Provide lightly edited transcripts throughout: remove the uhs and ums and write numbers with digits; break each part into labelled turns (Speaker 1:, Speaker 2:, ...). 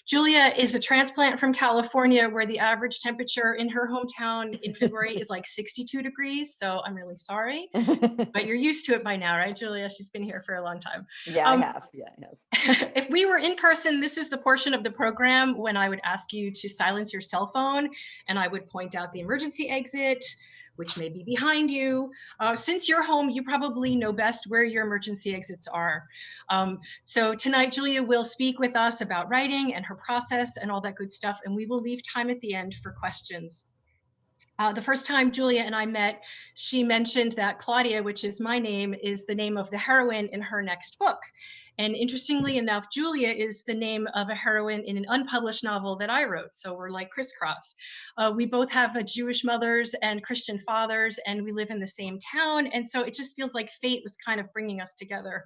Speaker 1: Julia is a transplant from California, where the average temperature in her hometown in February is like 62 degrees. So I'm really sorry, but you're used to it by now, right, Julia? She's been here for a long time.
Speaker 2: Yeah, I have. Yeah, I have.
Speaker 1: If we were in person, this is the portion of the program when I would ask you to silence your cell phone, and I would point out the emergency exit, which may be behind you. Since you're home, you probably know best where your emergency exits are. So tonight, Julia will speak with us about writing and her process and all that good stuff, and we will leave time at the end for questions. The first time Julia and I met, she mentioned that Claudia, which is my name, is the name of the heroine in her next book. And interestingly enough, Julia is the name of a heroine in an unpublished novel that I wrote. So we're like crisscross. We both have Jewish mothers and Christian fathers, and we live in the same town. And so it just feels like fate was kind of bringing us together.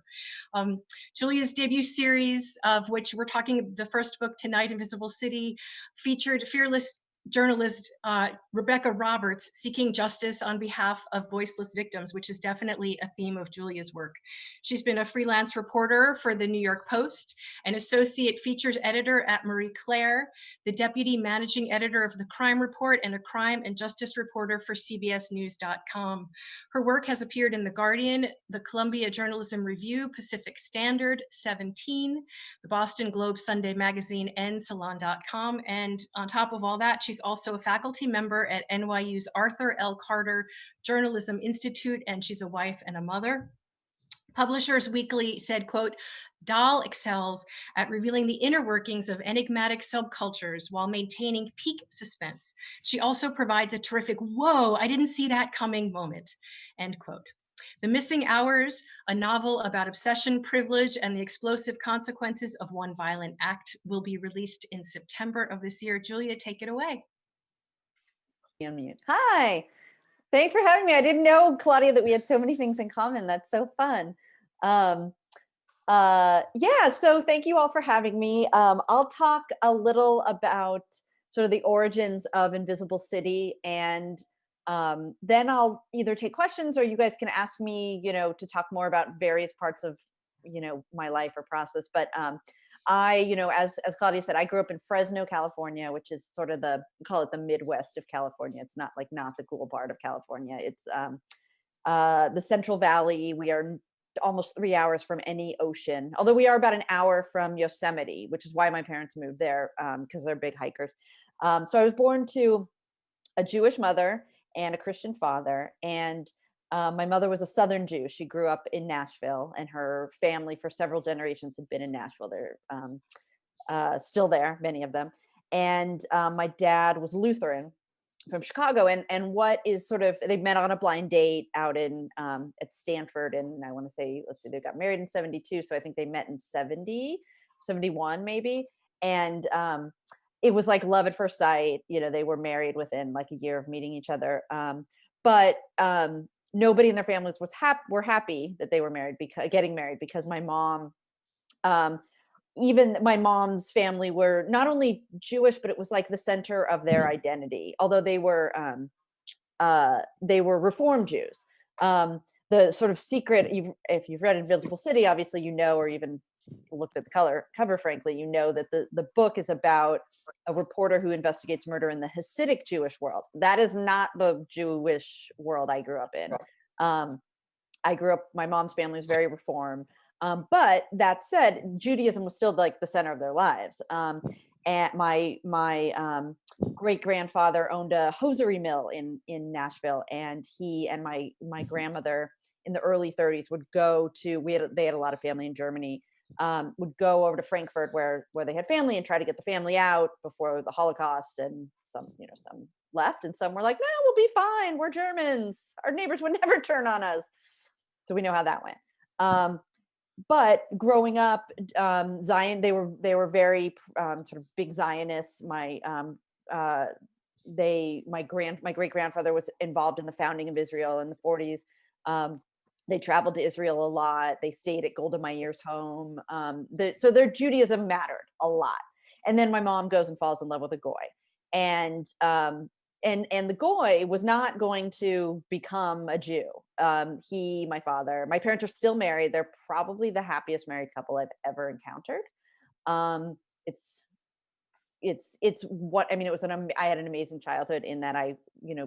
Speaker 1: Julia's debut series, of which we're talking the first book tonight, Invisible City, featured fearless journalist Rebecca Roberts seeking justice on behalf of voiceless victims, which is definitely a theme of Julia's work. She's been a freelance reporter for the New York Post, an associate features editor at Marie Claire, the deputy managing editor of The Crime Report, and a crime and justice reporter for CBSNews.com. Her work has appeared in The Guardian, the Columbia Journalism Review, Pacific Standard, 17, the Boston Globe Sunday Magazine, and Salon.com. And on top of all that, she's also a faculty member at NYU's Arthur L. Carter Journalism Institute, and she's a wife and a mother. Publishers Weekly said, quote, Dahl excels at revealing the inner workings of enigmatic subcultures while maintaining peak suspense. She also provides a terrific, whoa, I didn't see that coming moment, end quote. The Missing Hours, a novel about obsession, privilege, and the explosive consequences of one violent act, will be released in September of this year. Julia, take it away.
Speaker 2: Unmute. Hi. Thanks for having me. I didn't know, Claudia, that we had so many things in common. That's so fun. Yeah, so thank you all for having me. I'll talk a little about sort of the origins of Invisible City, and then I'll either take questions or you guys can ask me, to talk more about various parts of, my life or process. But I, as Claudia said, I grew up in Fresno, California, which is sort of call it the Midwest of California. It's not the cool part of California. It's the Central Valley. We are almost 3 hours from any ocean, although we are about an hour from Yosemite, which is why my parents moved there, because they're big hikers. So I was born to a Jewish mother and a Christian father, and my mother was a Southern Jew. She grew up in Nashville, and her family for several generations had been in Nashville. They're still there, many of them. And my dad was Lutheran from Chicago. And what is sort of, they met on a blind date out in at Stanford. And I want to say, they got married in 72. So I think they met in 71 maybe. And it was like love at first sight. They were married within like a year of meeting each other. But nobody in their families were happy that they were getting married, because my mom, even my mom's family were not only Jewish, but it was like the center of their identity. Although they were Reform Jews. The sort of secret, if you've read Invisible City, obviously or even looked at the cover, frankly, that the book is about a reporter who investigates murder in the Hasidic Jewish world. That is not the Jewish world I grew up in. My mom's family was very Reform. But that said, Judaism was still like the center of their lives. And my great grandfather owned a hosiery mill in Nashville, and he and my grandmother in the early 30s would go to. They had a lot of family in Germany. Would go over to Frankfurt where they had family and try to get the family out before the Holocaust. And some left, and some were like, no, we'll be fine. We're Germans. Our neighbors would never turn on us. So we know how that went. But growing up, Zion, they were very sort of big Zionists. My great grandfather was involved in the founding of Israel in the 40s. They traveled to Israel a lot. They stayed at Golda Meir's home. So their Judaism mattered a lot. And then my mom goes and falls in love with a goy, and the goy was not going to become a Jew. My parents are still married. They're probably the happiest married couple I've ever encountered. it's what I mean. It was I had an amazing childhood in that I,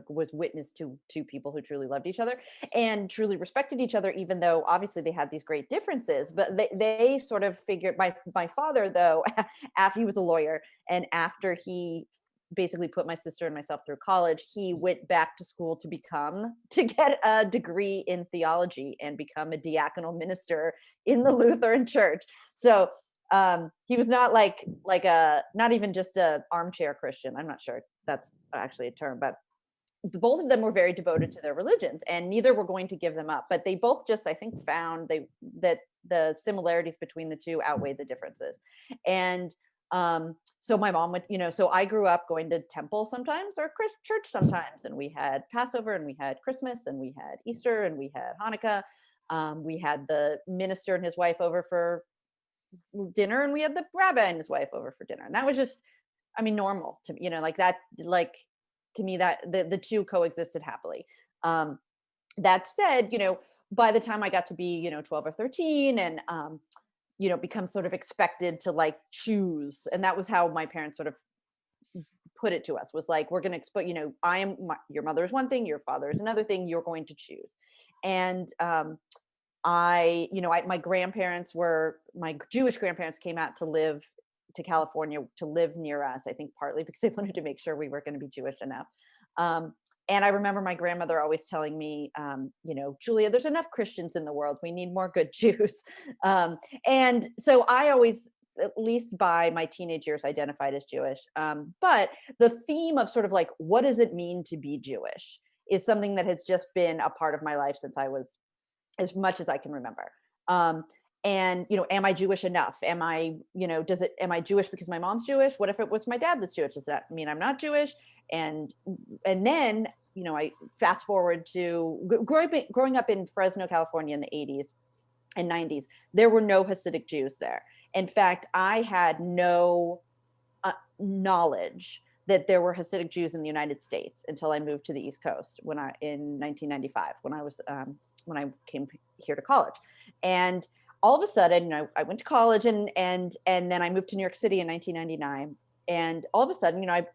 Speaker 2: was witness to two people who truly loved each other and truly respected each other, even though obviously they had these great differences. But they sort of figured, my father, though, after he was a lawyer and after he basically put my sister and myself through college, he went back to school to get a degree in theology and become a diaconal minister in the Lutheran church. So he was not not even just a armchair Christian. I'm not sure that's actually a term, but both of them were very devoted to their religions and neither were going to give them up. But they both just, I think, found that the similarities between the two outweighed the differences. And so my mom would, so I grew up going to temple sometimes or church sometimes. And we had Passover and we had Christmas and we had Easter and we had Hanukkah. We had the minister and his wife over for dinner and we had the rabbi and his wife over for dinner. And that was just, normal to me, like that, like to me that the two coexisted happily. That said, by the time I got to be, 12 or 13 and, become sort of expected to like choose. And that was how my parents sort of put it to us, was like, we're going to expect, your mother is one thing, your father is another thing, you're going to choose. And, my Jewish grandparents came out to California to live near us, I think partly because they wanted to make sure we were going to be Jewish enough. And I remember my grandmother always telling me, Julia, there's enough Christians in the world. We need more good Jews. And so I always, at least by my teenage years, identified as Jewish. But the theme of sort of like, what does it mean to be Jewish is something that has just been a part of my life since I was as much as I can remember. And, am I Jewish enough? Am I Jewish because my mom's Jewish? What if it was my dad that's Jewish? Does that mean I'm not Jewish? And then, I fast forward to growing up in Fresno, California in the 80s and 90s, there were no Hasidic Jews there. In fact, I had no knowledge that there were Hasidic Jews in the United States until I moved to the East Coast in 1995, when I came here to college. And all of a sudden, I went to college and then I moved to New York City in 1999. And all of a sudden, I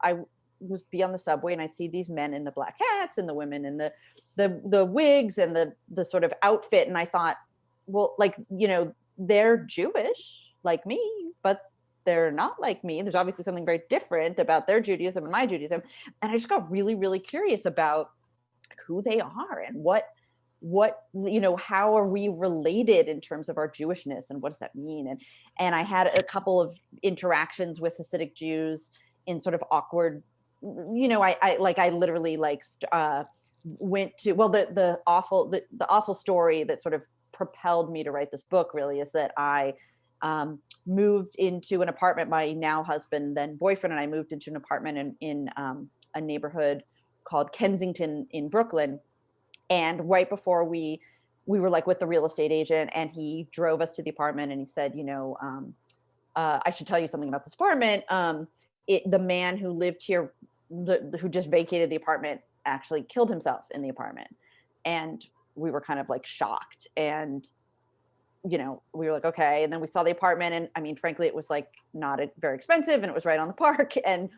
Speaker 2: was be on the subway and I'd see these men in the black hats and the women in the wigs and the sort of outfit. And I thought, well, they're Jewish like me, but they're not like me. There's obviously something very different about their Judaism and my Judaism. And I just got really, really curious about who they are and what how are we related in terms of our Jewishness and what does that mean? And I had a couple of interactions with Hasidic Jews in sort of awkward, I literally went to, well, the awful story that sort of propelled me to write this book really is that I moved into an apartment. My now husband, then boyfriend, and I moved into an apartment in a neighborhood called Kensington in Brooklyn. And right before we were like with the real estate agent, and he drove us to the apartment, and he said, I should tell you something about this apartment. The man who lived here, who just vacated the apartment, actually killed himself in the apartment. And we were kind of like shocked. And, we were like, okay. And then we saw the apartment. And frankly, it was like not very expensive, and it was right on the park. And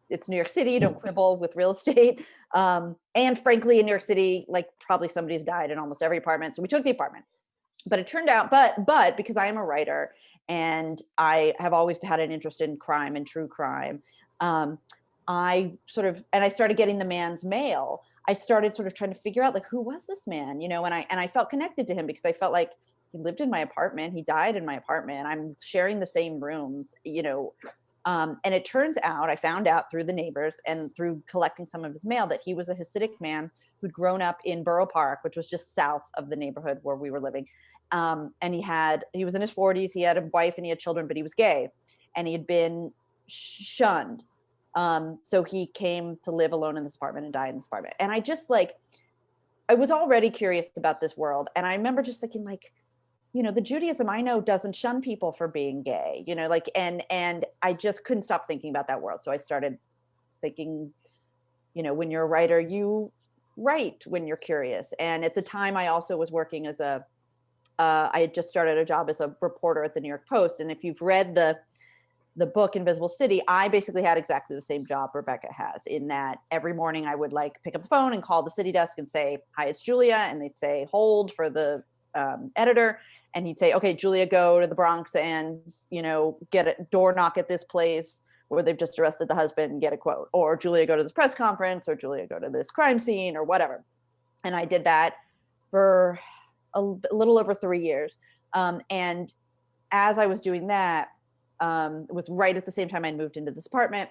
Speaker 2: it's New York City, don't quibble with real estate. And frankly, in New York City, like probably somebody's died in almost every apartment. So we took the apartment. But it turned out, but because I am a writer and I have always had an interest in crime and true crime, I started getting the man's mail. I started sort of trying to figure out like, who was this man, and I felt connected to him because I felt like he lived in my apartment. He died in my apartment. I'm sharing the same rooms, and it turns out, I found out through the neighbors and through collecting some of his mail that he was a Hasidic man who'd grown up in Borough Park, which was just south of the neighborhood where we were living. And he was in his 40s. He had a wife and he had children, but he was gay and he had been shunned. So he came to live alone in this apartment and die in this apartment. And I was already curious about this world. And I remember just thinking the Judaism I know doesn't shun people for being gay, and I just couldn't stop thinking about that world. So I started thinking, when you're a writer, you write when you're curious. And at the time I also was working as I had just started a job as a reporter at the New York Post. And if you've read the book Invisible City, I basically had exactly the same job Rebecca has, in that every morning I would like pick up the phone and call the city desk and say, "Hi, it's Julia," and they'd say, "Hold," for the editor, and he'd say, "Okay, Julia, go to the Bronx and get a door knock at this place where they've just arrested the husband and get a quote," or "Julia, go to this press conference," or "Julia, go to this crime scene," or whatever. And I did that for a little over 3 years, and as I was doing that, it was right at the same time I moved into this apartment.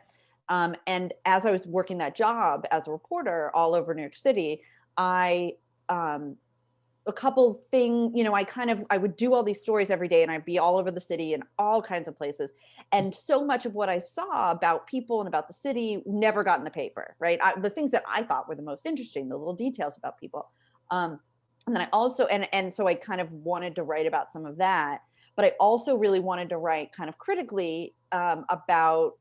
Speaker 2: And as I was working that job as a reporter all over New York City, I, a couple thing, I would do all these stories every day, and I'd be all over the city in all kinds of places. And so much of what I saw about people and about the city never got in the paper, right? The things that I thought were the most interesting, the little details about people. And then I also, and so I kind of wanted to write about some of that, but I also really wanted to write kind of critically about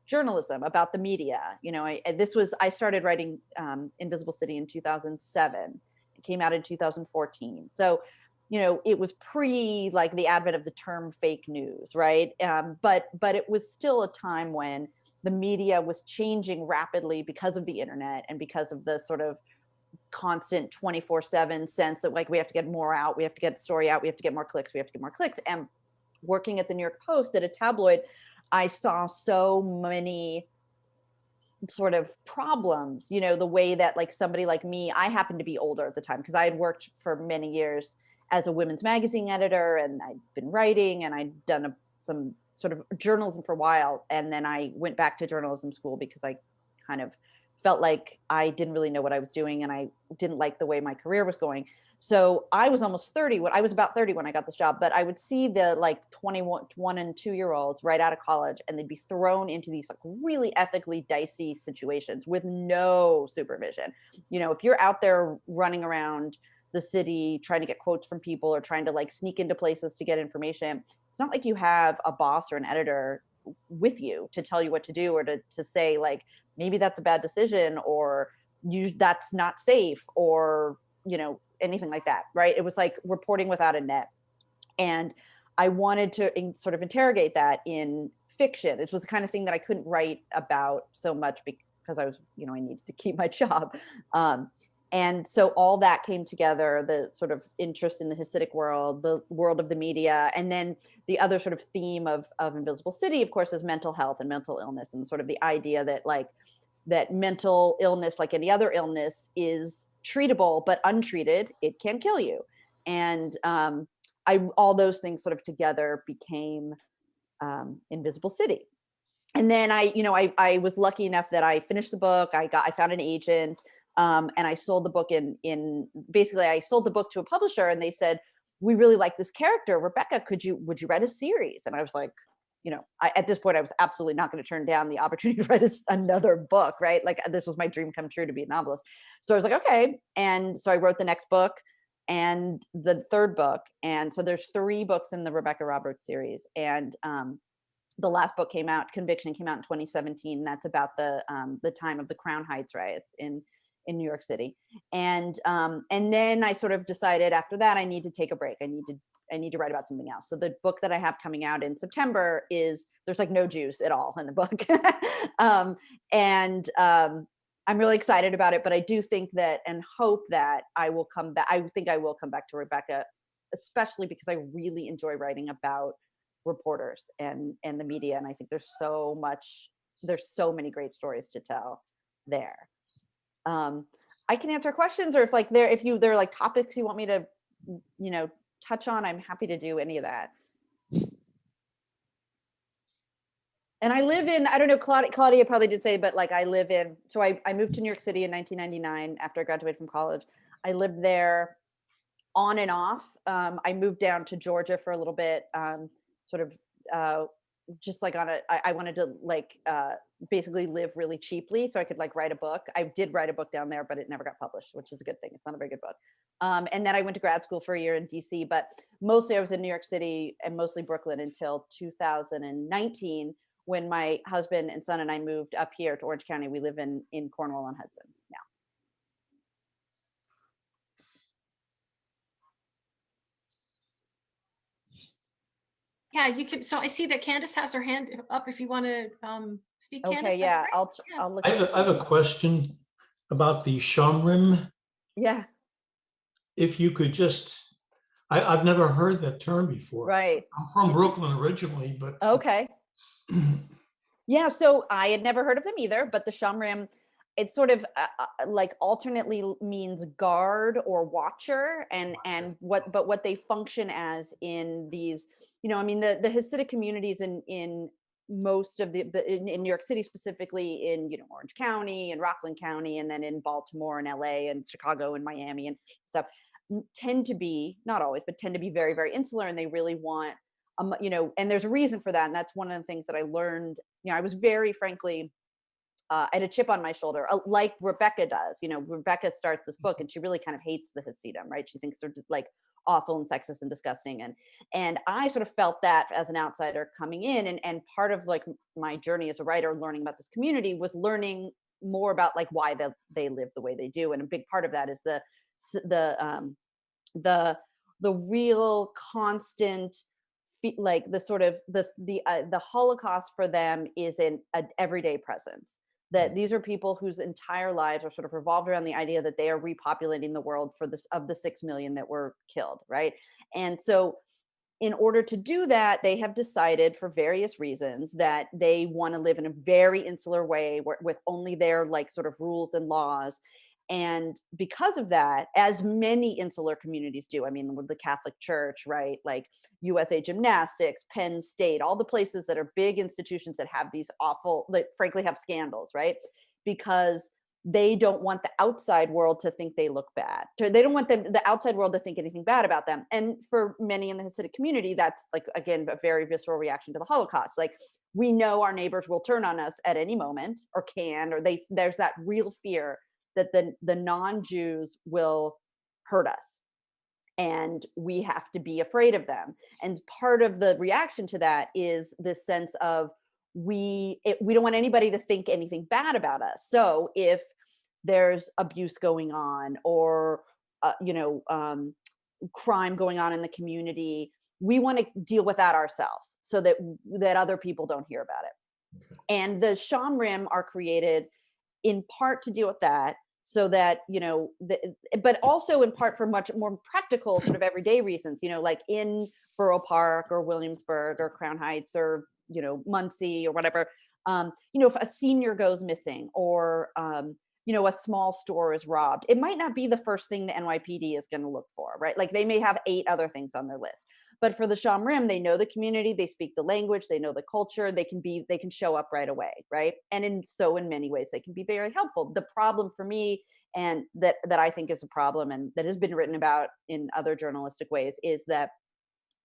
Speaker 2: journalism, about the media. I started writing Invisible City in 2007. It came out in 2014. So, it was pre like the advent of the term fake news, right? But it was still a time when the media was changing rapidly because of the internet and because of the sort of constant 24/7 sense that like we have to get more out, we have to get the story out, we have to get more clicks, we have to get more clicks. And working at the New York Post at a tabloid, I saw so many sort of problems, the way that like somebody like me, I happened to be older at the time because I had worked for many years as a women's magazine editor, and I'd been writing, and I'd done some sort of journalism for a while. And then I went back to journalism school because I kind of felt like I didn't really know what I was doing, and I didn't like the way my career was going. So I was almost 30 when I was about 30 when I got this job, but I would see the like 21 and 2-year-olds right out of college, and they'd be thrown into these like really ethically dicey situations with no supervision. If you're out there running around the city trying to get quotes from people or trying to like sneak into places to get information, it's not like you have a boss or an editor with you to tell you what to do, or to say like, maybe that's a bad decision, or that's not safe, or anything like that, right? It was like reporting without a net. And I wanted to sort of interrogate that in fiction. It was the kind of thing that I couldn't write about so much because I was, I needed to keep my job. And so all that came together, the sort of interest in the Hasidic world, the world of the media, and then the other sort of theme of Invisible City, of course, is mental health and mental illness, and sort of the idea that like that mental illness, like any other illness, is treatable, but untreated, it can kill you. And all those things sort of together became Invisible City. And then I was lucky enough that I finished the book. I found an agent, and I sold the book basically I sold the book to a publisher, and they said, "We really like this character, Rebecca. Would you write a series?" And I was like, at this point, I was absolutely not going to turn down the opportunity to write another book, right? Like this was my dream come true, to be a novelist. So I was like, okay. And so I wrote the next book and the third book. And so there's 3 books in the Rebecca Roberts series. And the last book Conviction, came out in 2017. That's about the time of the Crown Heights riots in New York City. And then I sort of decided after that I need to take a break. I need to write about something else. So the book that I have coming out in September there's like no Jews at all in the book. I'm really excited about it, but I do think that and hope that I will come back. I think I will come back to Rebecca, especially because I really enjoy writing about reporters and the media. And I think there's so many great stories to tell there. I can answer questions, or if there are like topics you want me to, touch on, I'm happy to do any of that. And I live in, I don't know, Claudia probably did say, but like I moved to New York City in 1999 after I graduated from college. I lived there on and off. I moved down to Georgia for a little bit, sort of just like I wanted to like basically live really cheaply so I could like write a book. I did write a book down there, but it never got published, which is a good thing. It's not a very good book. And then I went to grad school for a year in DC, but mostly I was in New York City and mostly Brooklyn until 2019, when my husband and son and I moved up here to Orange County. We live in Cornwall on Hudson now.
Speaker 1: Yeah, you could. So I see that Candace has her hand up. If you want to speak, Candace,
Speaker 2: Okay,
Speaker 1: that'd be
Speaker 2: yeah,
Speaker 1: great. Yeah.
Speaker 2: I'll look
Speaker 3: I
Speaker 2: at
Speaker 3: have I have a question about the Shomrim.
Speaker 2: yeah,
Speaker 3: If you could just, I've never heard that term before.
Speaker 2: right.
Speaker 3: I'm from Brooklyn originally, but
Speaker 2: Okay. Yeah, so I had never heard of them either, but the Shamrim, it's sort of like alternately means guard or watcher, and what they function as in these, I mean the Hasidic communities in most of in New York City, specifically in Orange County and Rockland County, and then in Baltimore and LA and Chicago and Miami and stuff, tend to be, not always, but tend to be very, very insular, and they really want and there's a reason for that. And that's one of the things that I learned. I was very frankly, I had a chip on my shoulder, like Rebecca does. Rebecca starts this book and she really kind of hates the Hasidim, right? She thinks they're like awful and sexist and disgusting. And I sort of felt that as an outsider coming in. And part of like my journey as a writer, learning about this community, was learning more about like why they live the way they do. And a big part of that is the the real constant like the sort of the Holocaust for them is an everyday presence. That these are people whose entire lives are sort of revolved around the idea that they are repopulating the world for this of the 6 million that were killed, right? And so in order to do that, they have decided for various reasons that they want to live in a very insular way with only their like sort of rules and laws. And because of that, as many insular communities do, I mean, with the Catholic Church, right? Like USA Gymnastics, Penn State, all the places that are big institutions that have these awful, that frankly have scandals, right? Because they don't want the outside world to think they look bad. They don't want the outside world to think anything bad about them. And for many in the Hasidic community, that's like, again, a very visceral reaction to the Holocaust. Like, we know our neighbors will turn on us at any moment, or can, or there's that real fear that the non-Jews will hurt us, and we have to be afraid of them. And part of the reaction to that is this sense of we don't want anybody to think anything bad about us. So if there's abuse going on, or crime going on in the community, we want to deal with that ourselves, so that other people don't hear about it.
Speaker 3: Okay.
Speaker 2: And the Shamrim are created in part to deal with that, so that but also in part for much more practical sort of everyday reasons, like in Borough Park or Williamsburg or Crown Heights or Muncie or whatever. If a senior goes missing, or a small store is robbed, it might not be the first thing the NYPD is going to look for, right? Like, they may have 8 other things on their list. But for the Shamrim, they know the community, they speak the language, they know the culture, they can show up right away, right? And in many ways, they can be very helpful. The problem for me, and that I think is a problem, and that has been written about in other journalistic ways, is that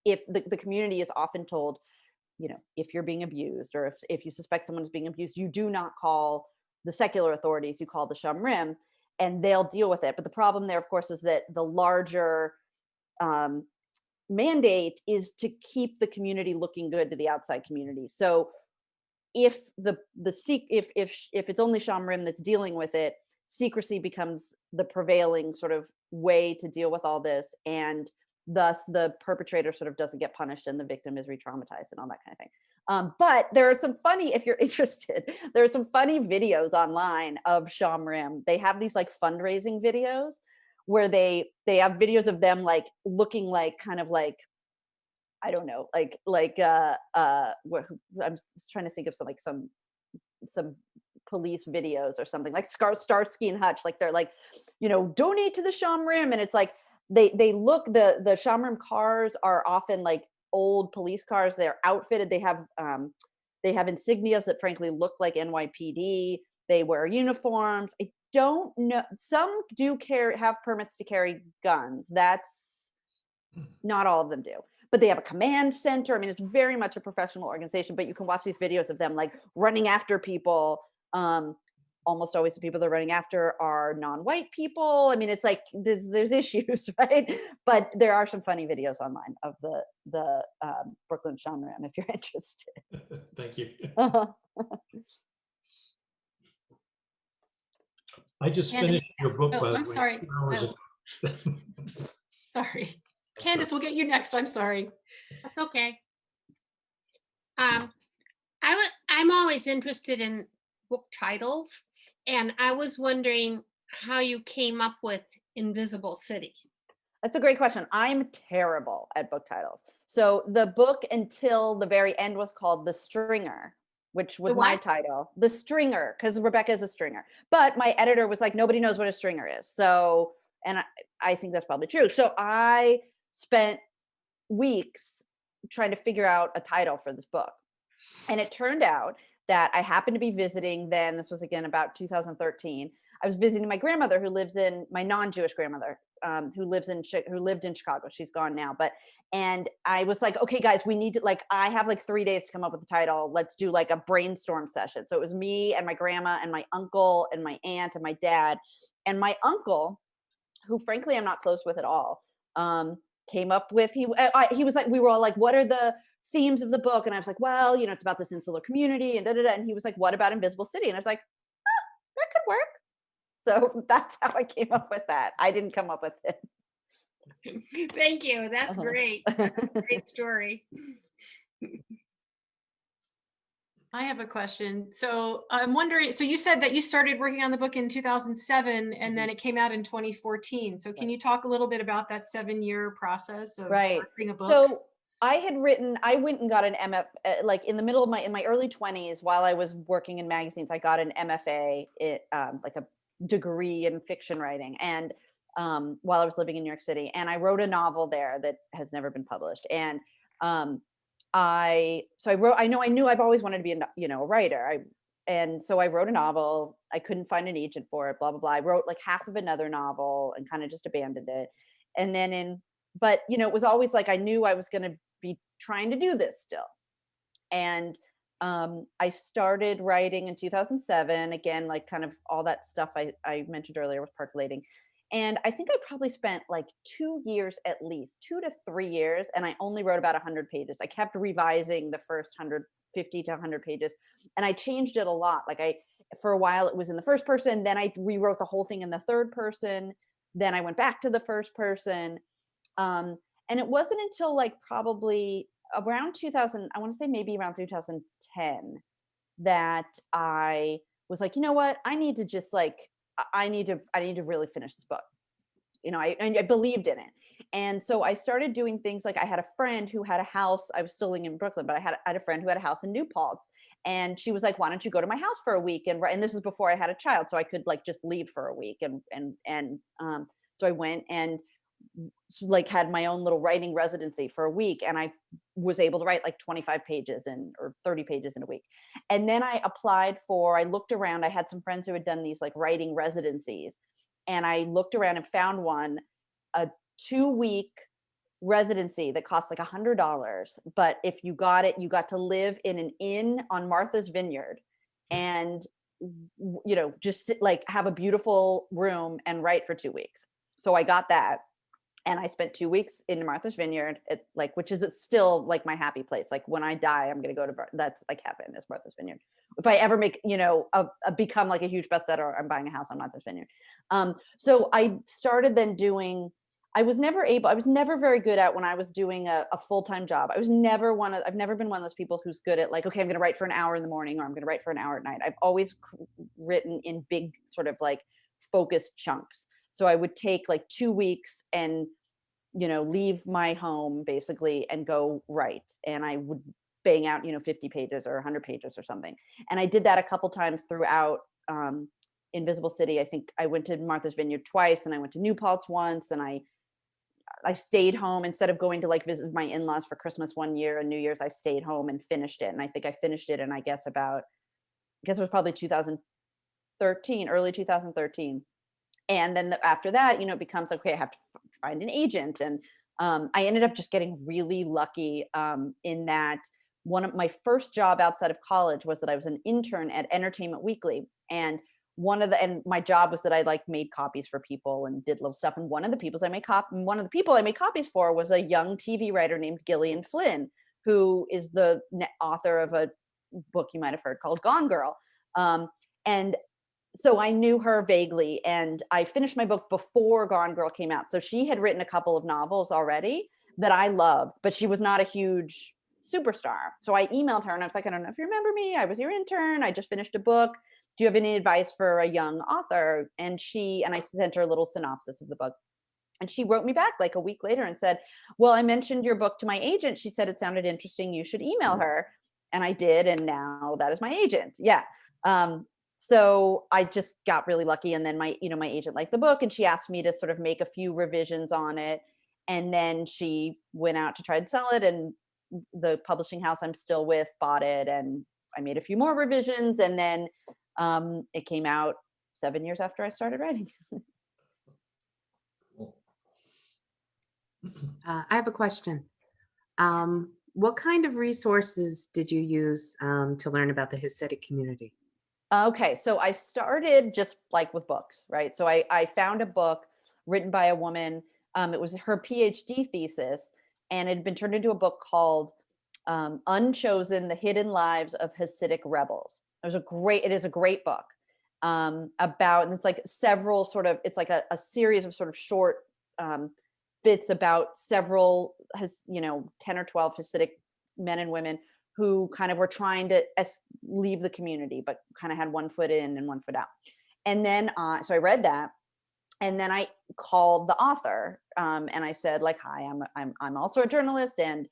Speaker 2: if the community is often told, if you're being abused, or if you suspect someone is being abused, you do not call the secular authorities, you call the Shamrim, and they'll deal with it. But the problem there, of course, is that the larger mandate is to keep the community looking good to the outside community. So if if it's only Shamrim that's dealing with it, secrecy becomes the prevailing sort of way to deal with all this, and thus the perpetrator sort of doesn't get punished and the victim is re-traumatized and all that kind of thing. But there are some funny, if you're interested, there are some funny videos online of Shamrim. They have these like fundraising videos where they have videos of them like looking like kind of like, I don't know, I'm trying to think of some police videos or something like Starsky and Hutch, like they're like, donate to the Shamrim, and it's like they look, the Shamrim cars are often like old police cars. They're outfitted. They have insignias that frankly look like NYPD. They wear uniforms. I don't know. Some do have permits to carry guns. That's not all of them do. But they have a command center. I mean, it's very much a professional organization, but you can watch these videos of them like running after people. Almost always the people they're running after are non-white people. I mean, it's like there's issues, right? But there are some funny videos online of the Brooklyn Shamrim, if you're interested.
Speaker 3: Thank you.
Speaker 2: Uh-huh.
Speaker 3: I just
Speaker 1: Candace,
Speaker 3: finished your book,
Speaker 1: oh,
Speaker 3: by the
Speaker 1: I'm
Speaker 3: way,
Speaker 1: sorry.
Speaker 3: 2 hours
Speaker 1: Oh,
Speaker 3: ago.
Speaker 1: sorry. Candace, we'll get you next. I'm sorry.
Speaker 4: That's okay. Um, I'm always interested in book titles, and I was wondering how you came up with Invisible City.
Speaker 2: That's a great question. I'm terrible at book titles. So the book until the very end was called The Stringer, which was
Speaker 4: The
Speaker 2: my
Speaker 4: what?
Speaker 2: title. The Stringer, because Rebecca is a stringer. But my editor was like, nobody knows what a stringer is. So, and I think that's probably true. So I spent weeks trying to figure out a title for this book. And it turned out that I happened to be visiting then, this was again about 2013. I was visiting my grandmother who lives in, my non-Jewish grandmother, who lived in Chicago. She's gone now, but, and I was like, okay, guys, we need to, like, I have like 3 days to come up with the title. Let's do like a brainstorm session. So it was me and my grandma and my uncle and my aunt and my dad. And my uncle, who frankly I'm not close with at all, came up with, he was like, we were all like, what are the themes of the book? And I was like, well, you know, it's about this insular community and da da da. And he was like, what about Invisible City? And I was like, oh, that could work. So that's how I came up with that. I didn't come up with it.
Speaker 4: Thank you. That's great. That's a great story.
Speaker 1: I have a question. So I'm wondering, so you said that you started working on the book in 2007 and then it came out in 2014. So can you talk a little bit about that 7-year process of
Speaker 2: Right.
Speaker 1: writing a book?
Speaker 2: So I went and got an MF, like in the middle of in my early 20s, while I was working in magazines, I got an MFA, like a degree in fiction writing. And while I was living in New York City, and I wrote a novel there that has never been published. And I knew I've always wanted to be a writer. And so I wrote a novel. I couldn't find an agent for it, blah, blah, blah. I wrote like half of another novel and kind of just abandoned it. And then but it was always like, I knew I was going to be trying to do this still. And I started writing in 2007, again, like kind of all that stuff I mentioned earlier was percolating. And I think I probably spent like 2 years, at least 2 to 3 years. And I only wrote about 100 pages. I kept revising the first 150 to 100 pages. And I changed it a lot. Like for a while it was in the first person. Then I rewrote the whole thing in the third person. Then I went back to the first person. And it wasn't until like probably around 2000, I want to say maybe around 2010, that I was like, you know what, I need to just like, I need to really finish this book. I believed in it. And so I started doing things like, I had a friend who had a house. I was still living in Brooklyn, but I had a friend who had a house in New Paltz. And she was like, why don't you go to my house for a week? And this was before I had a child. So I could like just leave for a week. So I went and like had my own little writing residency for a week, and I was able to write like 25 pages or 30 pages in a week. And then I looked around, I had some friends who had done these like writing residencies, and I looked around and found one, a 2-week residency that cost like $100. But if you got it, you got to live in an inn on Martha's Vineyard and, just like have a beautiful room and write for 2 weeks. So I got that. And I spent 2 weeks in Martha's Vineyard, which is still like my happy place. Like when I die, I'm going to go to, that's like heaven is Martha's Vineyard. If I ever make, become like a huge bestseller, I'm buying a house on Martha's Vineyard. So I started then doing, I was never very good at when I was doing a full-time job. I've never been one of those people who's good at like, okay, I'm going to write for an hour in the morning, or I'm going to write for an hour at night. I've always written in big sort of like focused chunks. So I would take like 2 weeks and, leave my home basically and go write. And I would bang out, 50 pages or 100 pages or something. And I did that a couple times throughout Invisible City. I think I went to Martha's Vineyard twice, and I went to New Paltz once, and I stayed home instead of going to like visit my in-laws for Christmas one year and New Year's. I stayed home and finished it. And I think I finished it in, I guess it was probably 2013, early 2013. And then after that, it becomes okay, I have to find an agent. And I ended up just getting really lucky in that one of my first job outside of college was that I was an intern at Entertainment Weekly. And my job was that I like made copies for people and did little stuff. And one of the people I made copies for was a young TV writer named Gillian Flynn, who is the author of a book you might have heard called Gone Girl. And so I knew her vaguely, and I finished my book before Gone Girl came out. So she had written a couple of novels already that I loved, but she was not a huge superstar. So I emailed her and I was like, I don't know if you remember me. I was your intern. I just finished a book. Do you have any advice for a young author? And I sent her a little synopsis of the book. And she wrote me back like a week later and said, well, I mentioned your book to my agent. She said it sounded interesting. You should email her. And I did. And now that is my agent. Yeah. So I just got really lucky. And then my agent liked the book and she asked me to sort of make a few revisions on it. And then she went out to try and sell it. And the publishing house I'm still with bought it. And I made a few more revisions. And then it came out 7 years after I started writing.
Speaker 5: I have a question. What kind of resources did you use to learn about the Hasidic community?
Speaker 2: Okay, so I started just like with books, right? So I found a book written by a woman. It was her PhD thesis, and it had been turned into a book called Unchosen: The Hidden Lives of Hasidic Rebels. It is a great book about, and it's like several it's like a series of sort of short bits about several 10 or 12 Hasidic men and women who kind of were trying to leave the community, but kind of had one foot in and one foot out. And then, so I read that, and then I called the author, and I said, like, "Hi, I'm also a journalist, and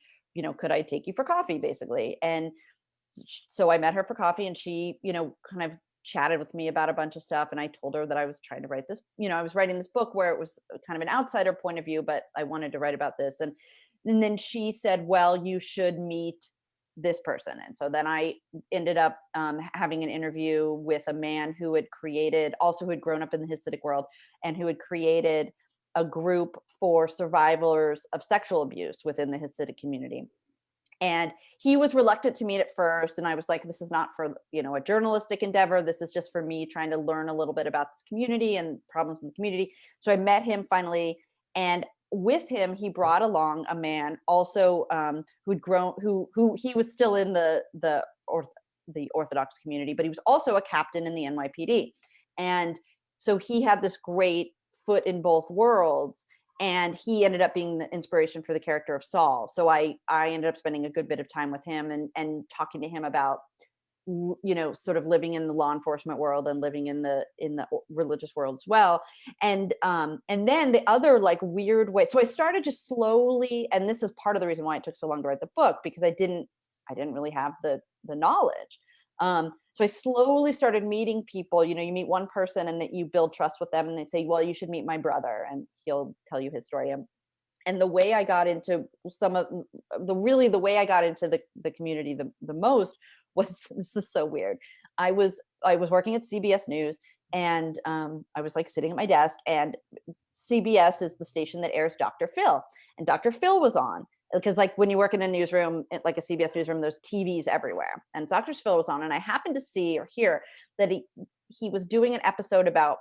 Speaker 2: could I take you for coffee, basically?" And so I met her for coffee, and she, kind of chatted with me about a bunch of stuff. And I told her that I was trying to write this, I was writing this book where it was kind of an outsider point of view, but I wanted to write about this. And then she said, well, you should meet this person. And so then I ended up having an interview with a man who had grown up in the Hasidic world and who had created a group for survivors of sexual abuse within the Hasidic community. And he was reluctant to meet at first. And I was like, this is not for, a journalistic endeavor. This is just for me trying to learn a little bit about this community and problems in the community. So I met him finally. And with him, he brought along a man also who he was still in the Orthodox community, but he was also a captain in the NYPD. And so he had this great foot in both worlds. And he ended up being the inspiration for the character of Saul. So I ended up spending a good bit of time with him and talking to him about, sort of living in the law enforcement world and living in the religious world as well. And then the other like weird way. So I started just slowly, and this is part of the reason why it took so long to write the book, because I didn't really have the knowledge. So I slowly started meeting people. You meet one person and that you build trust with them, and they say, well, you should meet my brother, and he'll tell you his story. And the way I got into the way I got into the community the most was, this is so weird. I was working at CBS News, and I was like sitting at my desk, and CBS is the station that airs Dr. Phil, and Dr. Phil was on. Because like when you work in a newsroom, like a CBS newsroom, there's TVs everywhere. And Dr. Phil was on, and I happened to see or hear that he was doing an episode about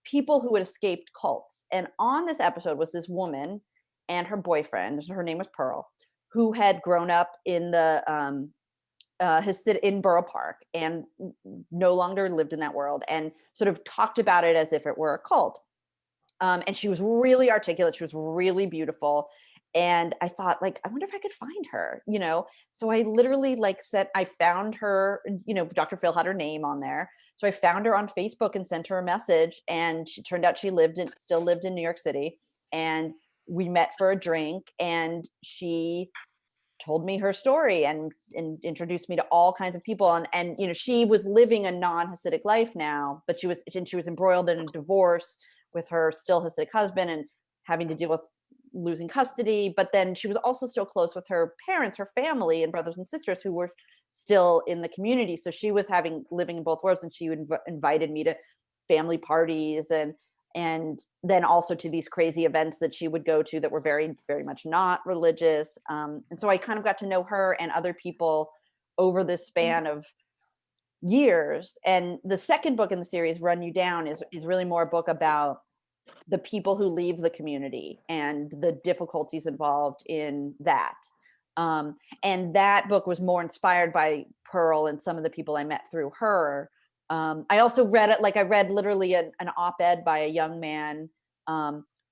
Speaker 2: people who had escaped cults. And on this episode was this woman and her boyfriend, her name was Pearl, who had grown up in the in Borough Park and no longer lived in that world, and sort of talked about it as if it were a cult. And she was really articulate. She was really beautiful. And I thought, like, I wonder if I could find her, So I literally I found her, Dr. Phil had her name on there. So I found her on Facebook and sent her a message. And she turned out she still lived in New York City. And we met for a drink, and she told me her story and introduced me to all kinds of people. And she was living a non-Hasidic life now, but she was embroiled in a divorce with her still Hasidic husband and having to deal with losing custody. But then she was also still close with her parents, her family, and brothers and sisters who were still in the community. So she was living in both worlds, and she invited me to family parties and then also to these crazy events that she would go to that were very, very much not religious. And so I kind of got to know her and other people over this span of years. And the second book in the series, Run You Down, is really more a book about the people who leave the community and the difficulties involved in that. And that book was more inspired by Pearl and some of the people I met through her. I also read it, I read literally an op-ed by a young man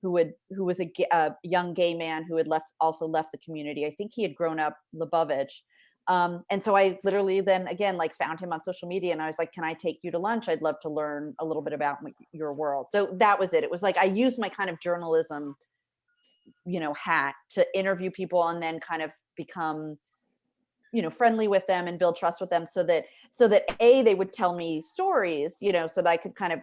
Speaker 2: was a young gay man who had also left the community. I think he had grown up Lubavitch. And so I literally then again, like, found him on social media, and I was like, can I take you to lunch? I'd love to learn a little bit about your world. So that was it. It was like, I used my kind of journalism, hat to interview people and then kind of become, friendly with them and build trust with them so that they would tell me stories, so that I could kind of,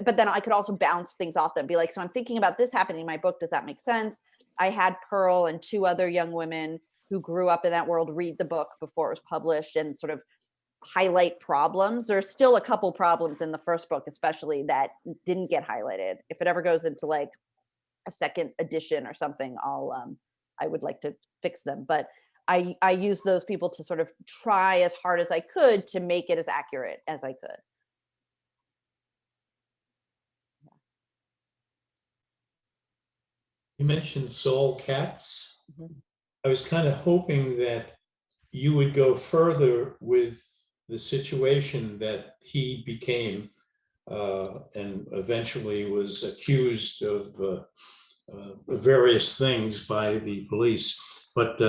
Speaker 2: but then I could also bounce things off them, be like, so I'm thinking about this happening in my book. Does that make sense? I had Pearl and 2 other young women who grew up in that world read the book before it was published and sort of highlight problems. There's still a couple problems in the first book, especially, that didn't get highlighted. If it ever goes into like a second edition or something, I would like to fix them. But I use those people to sort of try as hard as I could to make it as accurate as I could.
Speaker 3: You mentioned Saul Katz.
Speaker 2: Mhm.
Speaker 3: I was kind of hoping that you would go further with the situation that he became and eventually was accused of various things by the police. But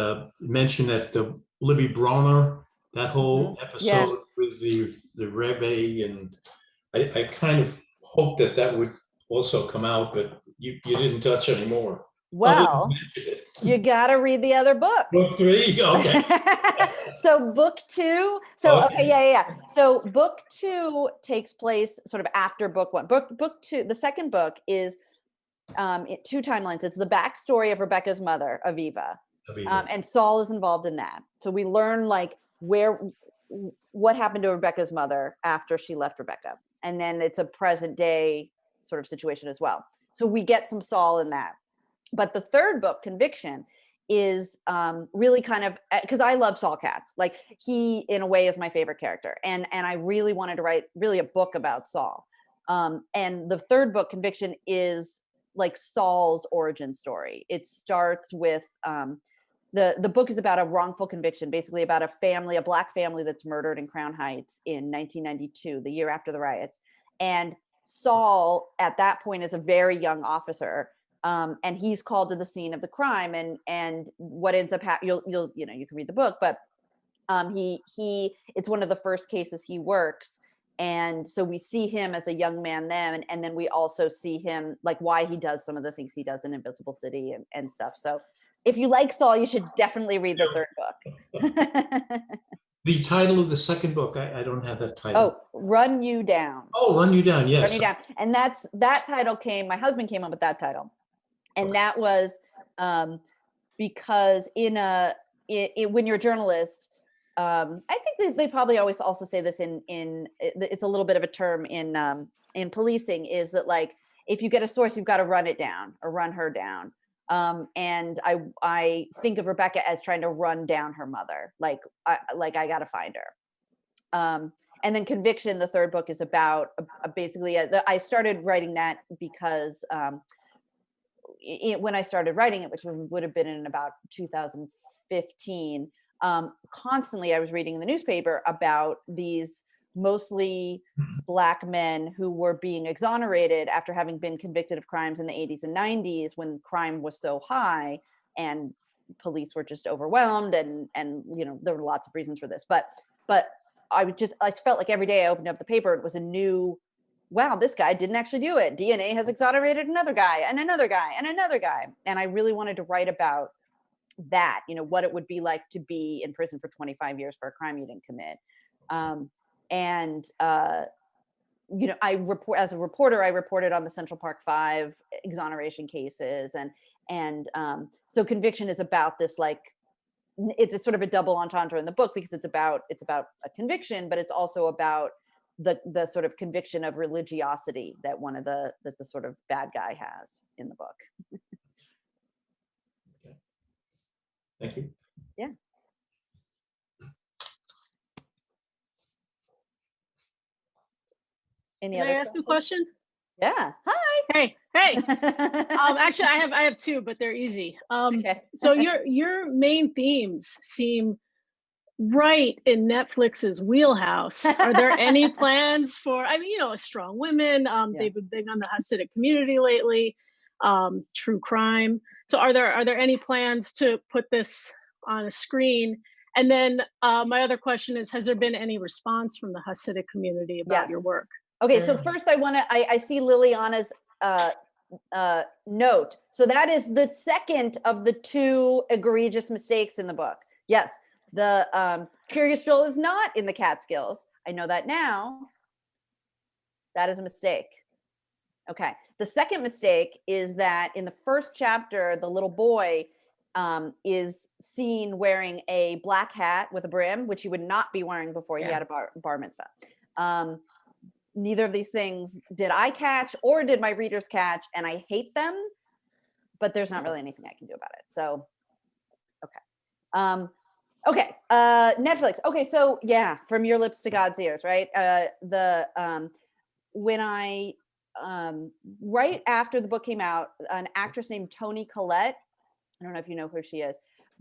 Speaker 3: mentioned that the Libby Bronner, that whole episode with the Rebbe, and I kind of hoped that would also come out, but you didn't touch anymore.
Speaker 2: Well, you got to read the other book.
Speaker 3: Book 3, okay.
Speaker 2: So book 2. So okay, yeah. So book 2 takes place sort of after book 1. Book 2, the second book, is 2 timelines. It's the backstory of Rebecca's mother, Aviva. And Saul is involved in that. So we learn like what happened to Rebecca's mother after she left Rebecca. And then it's a present day sort of situation as well. So we get some Saul in that. But the third book, Conviction, is really kind of, because I love Saul Katz. Like, he in a way is my favorite character. And I really wanted to write really a book about Saul. And the third book, Conviction, is like Saul's origin story. It starts with the book is about a wrongful conviction, basically about a Black family that's murdered in Crown Heights in 1992, the year after the riots. And Saul at that point is a very young officer, and he's called to the scene of the crime. And what ends up happening, you can read the book, but it's one of the first cases he works. And so we see him as a young man then, and then we also see him, like, why he does some of the things he does in Invisible City and stuff. So if you like Saul, you should definitely read the third book.
Speaker 3: The title of the second book, I don't have that title.
Speaker 2: Oh, Run You Down.
Speaker 3: Oh, Run You Down, yes.
Speaker 2: Run You Down. And that title my husband came up with that title. And that was because when you're a journalist, I think they probably always also say this in it's a little bit of a term in policing, is that, like, if you get a source, you've got to run it down or run her down. And I think of Rebecca as trying to run down her mother. Like I got to find her. And then Conviction, the third book, is about basically, I started writing that because when I started writing it, which would have been in about 2015, constantly I was reading in the newspaper about these mostly Black men who were being exonerated after having been convicted of crimes in the 80s and 90s, when crime was so high and police were just overwhelmed, and there were lots of reasons for this, but I felt like every day I opened up the paper, it was a new, wow, this guy didn't actually do it. DNA has exonerated another guy and another guy and another guy. And I really wanted to write about that, what it would be like to be in prison for 25 years for a crime you didn't commit. As a reporter, I reported on the Central Park 5 exoneration cases. And so Conviction is about this, like, it's sort of a double entendre in the book, because it's about a conviction, but it's also about the sort of conviction of religiosity that the sort of bad guy has in the book.
Speaker 3: Okay. Thank you.
Speaker 2: Yeah.
Speaker 6: Can I ask a question?
Speaker 2: Yeah. Hi.
Speaker 6: Hey. Actually, I have 2, but they're easy.
Speaker 2: Okay.
Speaker 6: So your main themes seem right in Netflix's wheelhouse. Are there any plans for? Strong women. They've been big on the Hasidic community lately. true crime. So are there any plans to put this on a screen? And then my other question is, has there been any response from the Hasidic community about
Speaker 2: Yes.
Speaker 6: your work?
Speaker 2: Okay, so first I see Liliana's note. So that is the second of the 2 egregious mistakes in the book. Yes, the Curious Stroll is not in the Catskills. I know that now. That is a mistake. Okay. The second mistake is that in the first chapter, the little boy is seen wearing a black hat with a brim, which he would not be wearing before he had a bar mitzvah. Neither of these things did I catch or did my readers catch, and I hate them, but there's not really anything I can do about it. So, okay. Okay, Netflix. Okay, so yeah, from your lips to God's ears, right? When I right after the book came out, an actress named Toni Collette, I don't know if you know who she is,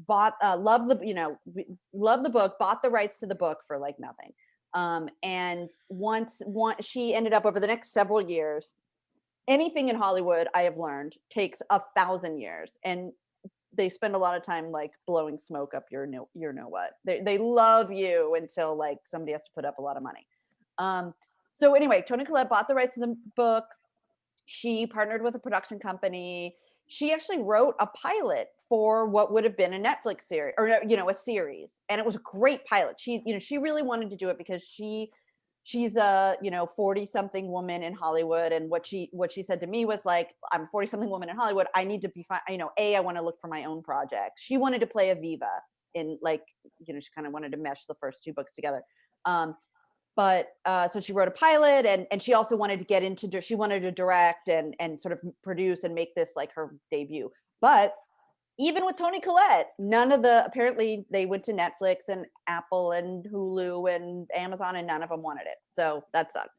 Speaker 2: bought loved the book, bought the rights to the book for like nothing. And once she ended up over the next several years, anything in Hollywood I have learned takes 1,000 years, and they spend a lot of time like blowing smoke up your know what. They love you until like somebody has to put up a lot of money. So anyway, Toni Collette bought the rights to the book. She partnered with a production company. She actually wrote a pilot for what would have been a Netflix series, or a series, and it was a great pilot. She really wanted to do it because she's a 40-something woman in Hollywood, and what she said to me was like, I'm a 40-something woman in Hollywood. I need to be fine. I want to look for my own project. She wanted to play Aviva in she kind of wanted to mesh the first 2 books together. But so she wrote a pilot, and she also wanted to get into, she wanted to direct and sort of produce and make this like her debut. But even with Toni Collette, apparently they went to Netflix and Apple and Hulu and Amazon, and none of them wanted it. So that sucked.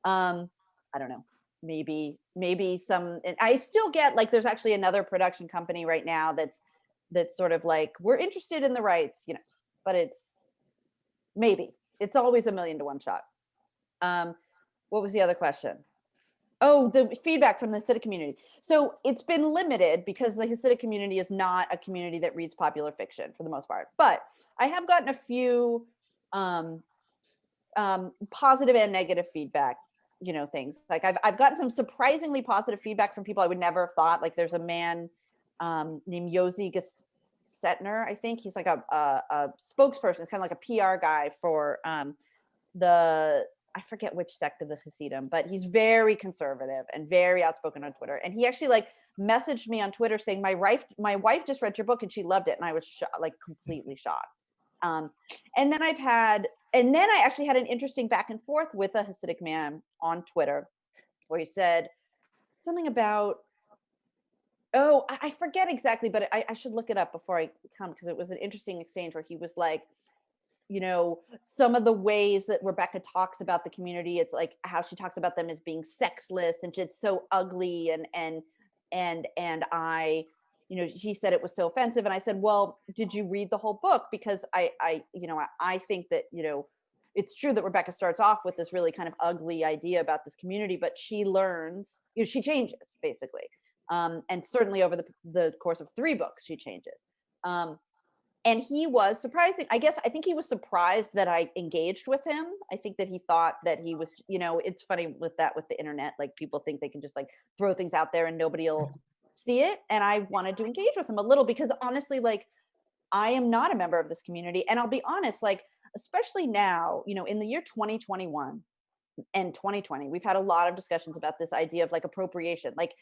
Speaker 2: I don't know, maybe some, and I still get like, there's actually another production company right now that's sort of like, we're interested in the rights, but it's maybe. It's always 1,000,000 to 1 shot. What was the other question? Oh, the feedback from the Hasidic community. So it's been limited because the Hasidic community is not a community that reads popular fiction for the most part. But I have gotten a few positive and negative feedback, things. Like I've gotten some surprisingly positive feedback from people I would never have thought. Like there's a man named Yossi Setner, I think. He's like a spokesperson. It's kind of like a PR guy for I forget which sect of the Hasidim, but he's very conservative and very outspoken on Twitter. And he actually like messaged me on Twitter saying, my wife just read your book and she loved it. And I was completely shocked. And then I actually had an interesting back and forth with a Hasidic man on Twitter where he said something about, I forget exactly, but I should look it up before I come, because it was an interesting exchange where he was like, some of the ways that Rebecca talks about the community, it's like how she talks about them as being sexless and just so ugly, and I, he said it was so offensive, and I said, well, did you read the whole book? Because I think that it's true that Rebecca starts off with this really kind of ugly idea about this community, but she learns, she changes basically. And certainly over the course of 3 books, she changes. And he was surprising. I think he was surprised that I engaged with him. I think that he thought that he was, it's funny with the internet, like people think they can just like throw things out there and nobody will see it. And I wanted to engage with him a little because honestly, like I am not a member of this community. And I'll be honest, like, especially now, in the year 2021 and 2020, we've had a lot of discussions about this idea of like appropriation. Like,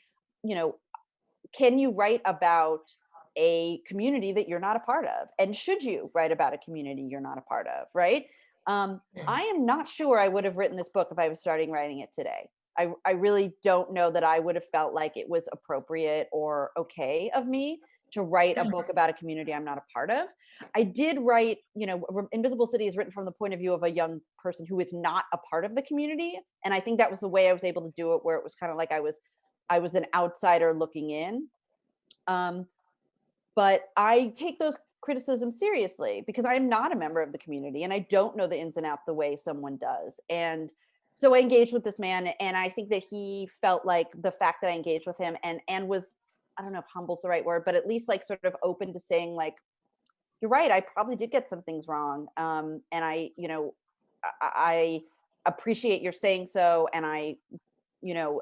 Speaker 2: can you write about a community that you're not a part of? And should you write about a community you're not a part of, right? I am not sure I would have written this book if I was starting writing it today. I really don't know that I would have felt like it was appropriate or okay of me to write a book about a community I'm not a part of. I did write, Invisible City is written from the point of view of a young person who is not a part of the community. And I think that was the way I was able to do it, where it was kind of like I was an outsider looking in. But I take those criticisms seriously because I'm not a member of the community and I don't know the ins and outs the way someone does. And so I engaged with this man, and I think that he felt like the fact that I engaged with him and was, I don't know if humble's the right word, but at least like sort of open to saying like, you're right, I probably did get some things wrong. And I, I appreciate your saying so. And I,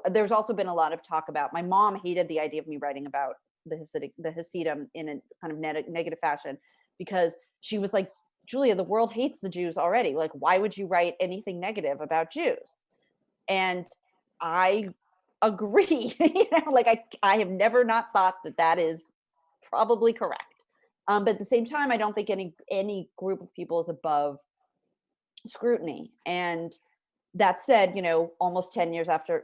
Speaker 2: there's also been a lot of talk about, my mom hated the idea of me writing about the Hasidim in a kind of negative fashion, because she was like, Julia, the world hates the Jews already. Like, why would you write anything negative about Jews? And I agree. Like I have never not thought that is probably correct. But at the same time, I don't think any group of people is above scrutiny. And that said, almost 13 years after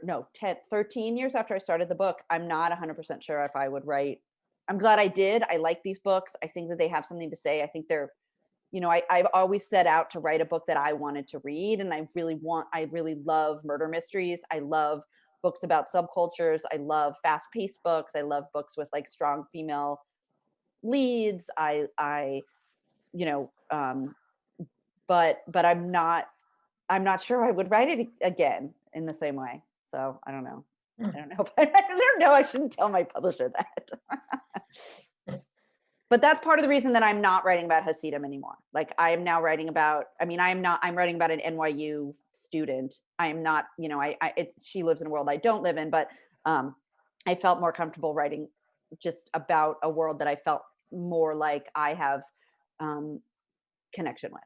Speaker 2: I started the book, I'm not 100% sure if I would write. I'm glad I did. I like these books. I think that they have something to say. I think they're, I've always set out to write a book that I wanted to read. And I really love murder mysteries. I love books about subcultures. I love fast-paced books. I love books with like strong female leads. But I'm not sure I would write it again in the same way. So I don't know. I don't know. I don't know. I shouldn't tell my publisher that. But that's part of the reason that I'm not writing about Hasidim anymore. Like I am now writing about, I'm writing about an NYU student. I am not, she lives in a world I don't live in, but I felt more comfortable writing just about a world that I felt more like I have connection with.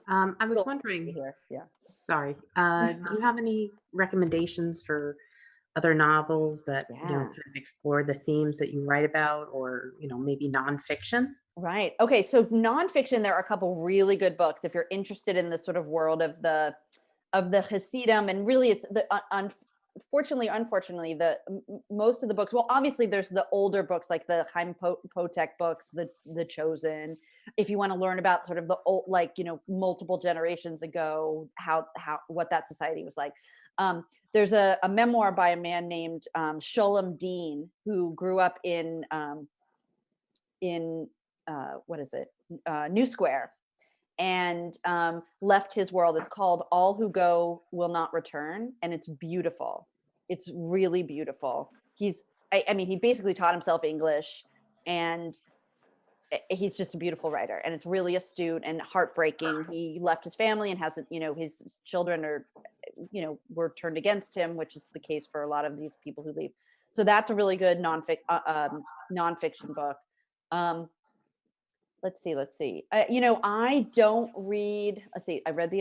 Speaker 5: I was wondering,
Speaker 2: Yeah.
Speaker 5: sorry, do you have any recommendations for other novels that kind of explore the themes that you write about, or maybe nonfiction?
Speaker 2: Right. Okay. So nonfiction, there are a couple really good books if you're interested in the sort of world of the Hasidim, and really it's the unfortunately most of the books. Well, obviously there's the older books like the Chaim Potek books, the Chosen. If you want to learn about sort of the old, like multiple generations ago, what that society was like. There's a memoir by a man named Sholem Dean, who grew up in New Square, and left his world. It's called All Who Go Will Not Return, and it's beautiful. It's really beautiful. He basically taught himself English, and he's just a beautiful writer, and it's really astute and heartbreaking. He left his family and hasn't, his children are, were turned against him, which is the case for a lot of these people who leave. So that's a really good nonfiction book. Let's see. I don't read. Let's see. I read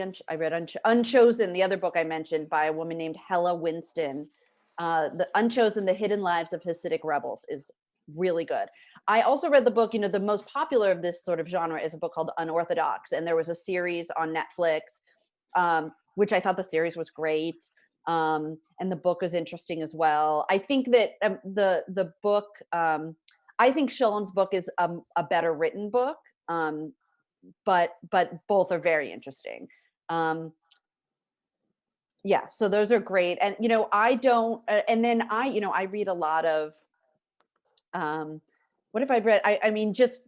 Speaker 2: Unchosen, the other book I mentioned, by a woman named Hella Winston. The Unchosen: The Hidden Lives of Hasidic Rebels is really good. I also read the book. The most popular of this sort of genre is a book called Unorthodox, and there was a series on Netflix, which I thought the series was great, and the book was interesting as well. I think that the book. I think Sholem's book is a better written book, but both are very interesting. Yeah, so those are great. And I don't. And then I read a lot of. What have I read? I mean, just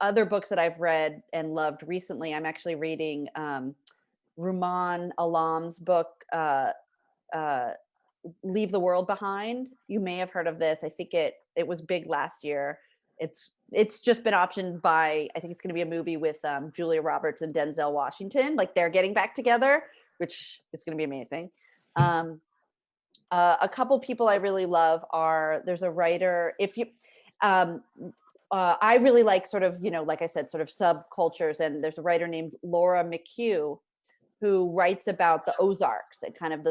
Speaker 2: other books that I've read and loved recently. I'm actually reading Ruman Alam's book. Leave the World Behind. You may have heard of this. I think it was big last year. It's just been optioned by, I think it's going to be a movie with Julia Roberts and Denzel Washington. Like they're getting back together, which is going to be amazing. A couple people I really love there's a writer, I really like sort of, like I said, sort of subcultures. And there's a writer named Laura McHugh who writes about the Ozarks and kind of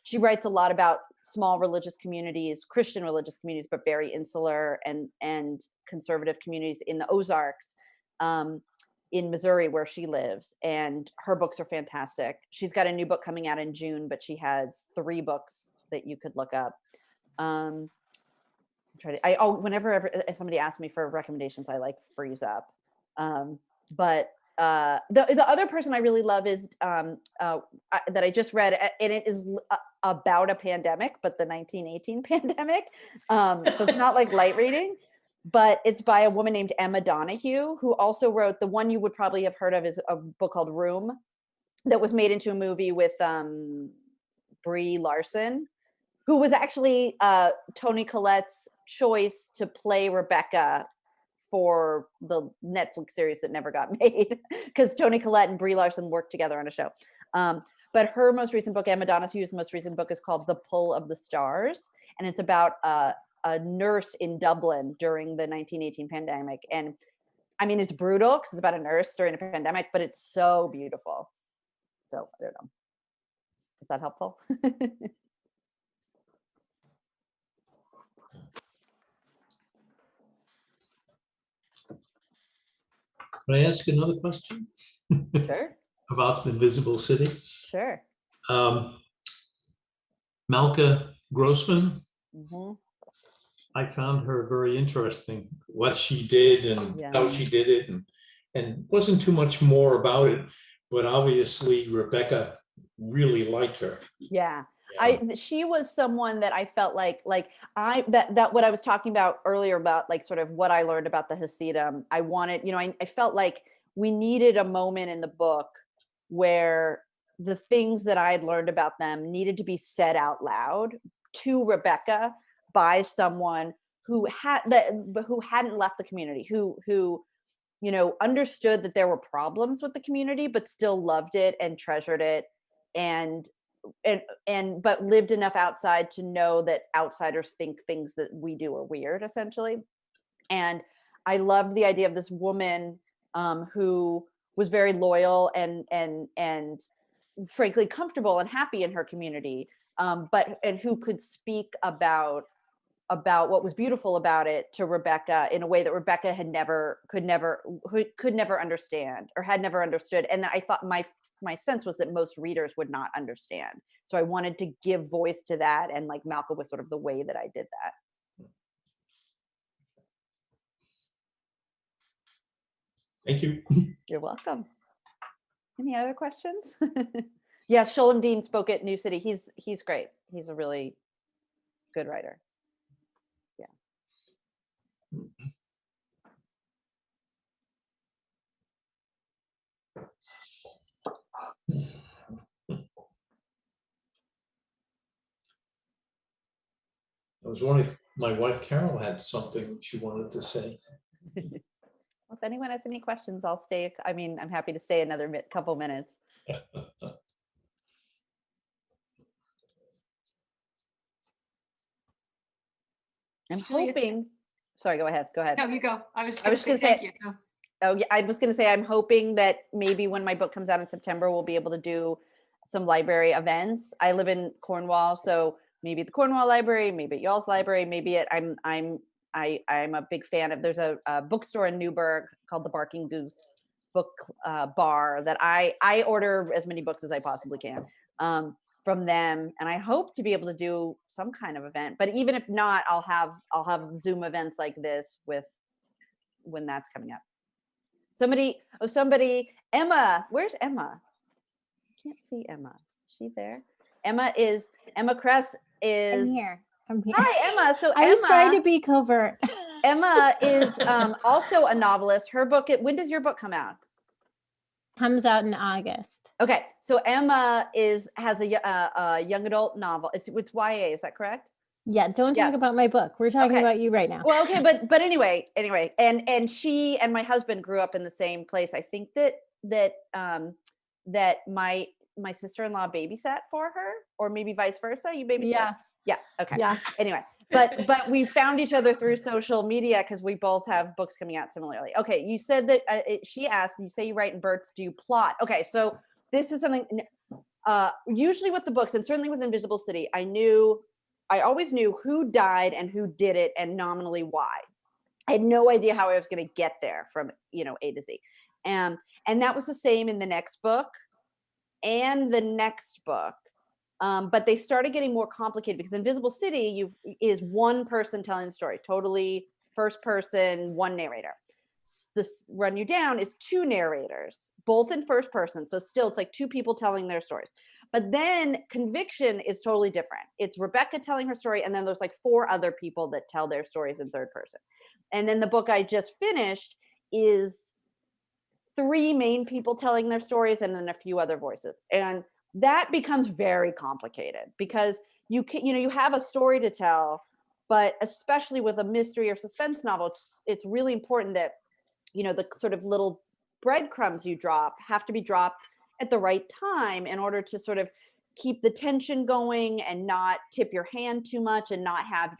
Speaker 2: she writes a lot about small religious communities, Christian religious communities, but very insular and conservative communities in the Ozarks, in Missouri, where she lives. And her books are fantastic. She's got a new book coming out in June, but she has 3 books that you could look up. Whenever somebody asks me for recommendations, I like freeze up. But the other person I really love is that I just read, and it is about a pandemic, but the 1918 pandemic. So it's not like light reading. but it's by a woman named Emma Donahue, who also wrote the one you would probably have heard of is a book called Room, that was made into a movie with Brie Larson, who was actually Toni Collette's choice to play Rebecca for the Netflix series that never got made, because Toni Collette and Brie Larson worked together on a show. But her most recent book, Emma Donahue's most recent book, is called The Pull of the Stars, and it's about a nurse in Dublin during the 1918 pandemic. And I mean, it's brutal because it's about a nurse during a pandemic, but it's so beautiful. So I don't know. Is that helpful?
Speaker 3: Can I ask another question?
Speaker 2: Sure.
Speaker 3: About the Invisible City?
Speaker 2: Sure.
Speaker 3: Malka Grossman,
Speaker 2: Mm-hmm.
Speaker 3: I found her very interesting, what she did and how she did it, and wasn't too much more about it, but obviously Rebecca really liked her.
Speaker 2: Yeah. She was someone that I felt like that what I was talking about earlier about like sort of what I learned about the Hasidim. I wanted, I felt like we needed a moment in the book where the things that I had learned about them needed to be said out loud to Rebecca by someone who hadn't left the community, who understood that there were problems with the community, but still loved it and treasured it, but lived enough outside to know that outsiders think things that we do are weird, essentially. And I loved the idea of this woman who was very loyal and frankly comfortable and happy in her community, but who could speak about what was beautiful about it to Rebecca in a way that Rebecca could never understand or had never understood. And I thought my sense was that most readers would not understand. So I wanted to give voice to that, and like Malka was sort of the way that I did that.
Speaker 3: Thank you.
Speaker 2: You're welcome. Any other questions? Yeah, Sholem Dean spoke at New City. He's great. He's a really good writer. Yeah.
Speaker 3: I was wondering if my wife Carol had something she wanted to say.
Speaker 2: Well, if anyone has any questions, I'll stay. I mean, I'm happy to stay another couple minutes. I'm hoping. Sorry, go ahead.
Speaker 1: No, you go. I was
Speaker 2: just
Speaker 1: going to say thank you.
Speaker 2: Oh yeah, I was going to say I'm hoping that maybe when my book comes out in September, we'll be able to do some library events. I live in Cornwall, so maybe at the Cornwall Library, maybe at y'all's library, maybe at I'm a big fan of. There's a bookstore in Newburgh called the Barking Goose Book Bar that I order as many books as I possibly can from them, and I hope to be able to do some kind of event. But even if not, I'll have Zoom events like this when that's coming up. Somebody, Emma, where's Emma? I can't see Emma. Is she there? Emma Cress is.
Speaker 7: I'm here.
Speaker 2: Hi, Emma. So
Speaker 7: I was trying to be covert.
Speaker 2: Emma is also a novelist. Her book, when does your book come out?
Speaker 7: Comes out in August.
Speaker 2: Okay. So Emma has a young adult novel. It's YA, is that correct?
Speaker 7: Yeah, don't talk about my book. We're talking about you right now.
Speaker 2: Well, okay, but anyway, and she and my husband grew up in the same place. I think that my sister-in-law babysat for her, or maybe vice versa. You babysat? Yeah. Okay.
Speaker 6: Yeah.
Speaker 2: Anyway, but we found each other through social media because we both have books coming out similarly. Okay, you said that she asked. You say you write in bursts. Do you plot? Okay, so this is something. Usually with the books, and certainly with Invisible City, I always knew who died and who did it and nominally why. I had no idea how I was going to get there from, A to Z. And that was the same in the next book and the next book. But they started getting more complicated because Invisible City is one person telling the story, totally first person, one narrator. This Run You Down is two narrators, both in first person. So still it's like two people telling their stories. But then Conviction is totally different. It's Rebecca telling her story, and then there's like 4 other people that tell their stories in third person. And then the book I just finished is 3 main people telling their stories and then a few other voices. And that becomes very complicated because you have a story to tell, but especially with a mystery or suspense novel, it's really important that, the sort of little breadcrumbs you drop have to be dropped at the right time in order to sort of keep the tension going and not tip your hand too much and not have